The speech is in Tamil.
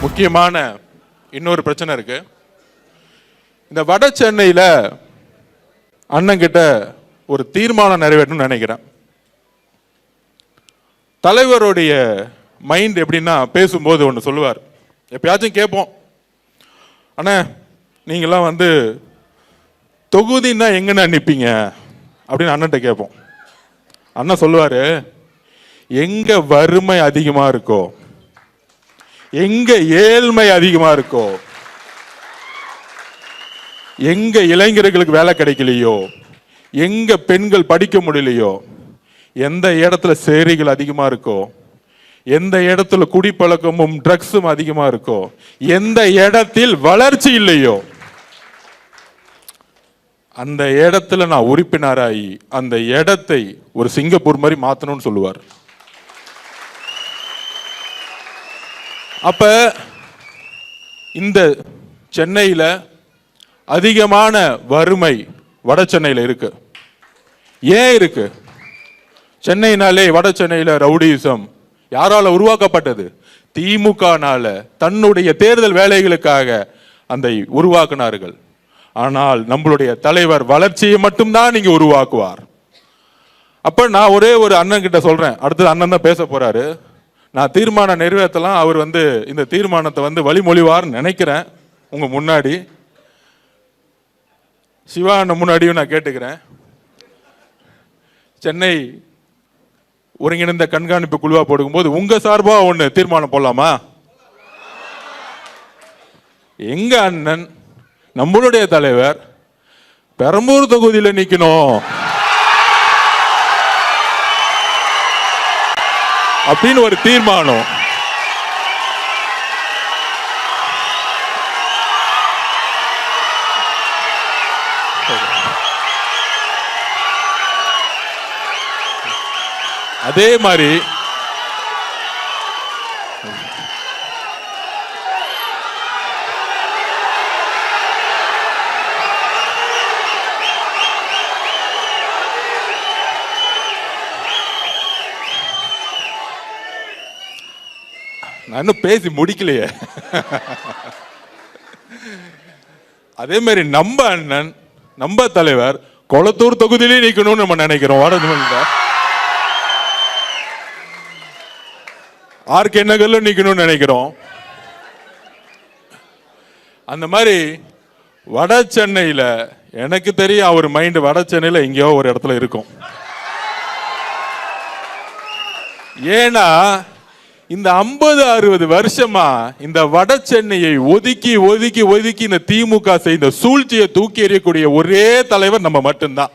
முக்கியமான இன்னொரு பிரச்சனை இருக்கு. இந்த வட சென்னையில் அண்ணன் கிட்ட ஒரு தீர்மானம் நிறைவேற்றணும்னு நினைக்கிறேன். தலைவருடைய மைண்ட் எப்படின்னா, பேசும்போது ஒன்று சொல்லுவார். எப்பயாச்சும் கேட்போம், அண்ணா நீங்களாம் தொகுதின்னா எங்கன்னா நிற்பீங்க அப்படின்னு அண்ணன்ட்ட கேட்போம். அண்ணன் சொல்லுவார், எங்க வறுமை அதிகமா இருக்கோ, எங்க ஏழ்மை அதிகமா இருக்கோ, எங்க இளைஞர்களுக்கு வேலை கிடைக்கலையோ, எங்க பெண்கள் படிக்க முடியலையோ, எந்த இடத்துல சேரிகள் அதிகமா இருக்கோ, எந்த இடத்துல குடிப்பழக்கமும் ட்ரக்ஸும் அதிகமா இருக்கோ, எந்த இடத்தில் வளர்ச்சி இல்லையோ, அந்த இடத்துல நான் உறுப்பினராகி அந்த இடத்தை ஒரு சிங்கப்பூர் மாதிரி மாத்தணும்னு சொல்லுவார். அப்ப இந்த சென்னையில் அதிகமான வறுமை வட சென்னையில் இருக்கு. ஏன் இருக்கு? சென்னைனாலே வட சென்னையில் ரவுடிசம் யாரால உருவாக்கப்பட்டது? திமுகனால தன்னுடைய தேர்தல் வேலைகளுக்காக அதை உருவாக்கினார்கள். ஆனால் நம்மளுடைய தலைவர் வளர்ச்சியை மட்டும்தான் நீங்க உருவாக்குவார். அப்ப நான் ஒரே ஒரு அண்ணன் கிட்ட சொல்றேன், அடுத்தது அண்ணன் தான் பேச போறாரு. நான் தீர்மானம் நிறைவேற்றலாம், அவர் இந்த தீர்மானத்தை வழிமொழிவார்னு நினைக்கிறேன். உங்க முன்னாடி சிவா அண்ணன் முன்னாடியும் நான் கேட்டுக்கிறேன், சென்னை ஒருங்கிணைந்த கண்காணிப்பு குழுவா போடும்போது உங்க சார்பா ஒண்ணு தீர்மானம் போடலாமா? எங்க அண்ணன் நம்மளுடைய தலைவர் பெரம்பூர் தொகுதியில் நிக்கணும் அப்படின்னு ஒரு தீர்மானம். அதே மாதிரி நான் இன்னும் பேசி முடிக்கலையே. அதே மாதிரி நம்ம அண்ணன் நம்ம தலைவர் கொளத்தூர் தொகுதியிலே நிக்கணும்னு நம்ம நினைக்கிறோம். ஆர்கே நகர்ல நிக்கணும்னு நினைக்கிறோம். அந்த மாதிரி வட சென்னையில எனக்கு தெரியும் அவர் மைண்ட் வட சென்னையில எங்கேயோ ஒரு இடத்துல இருக்கும். ஏன்னா இந்த 50-60 வருஷமா இந்த வட சென்னையை ஒதுக்கி ஒதுக்கி ஒதுக்கி இந்த திமுக செய்த சூழ்ச்சியை தூக்கி எறியக்கூடிய ஒரே தலைவர் நம்ம மட்டும்தான்.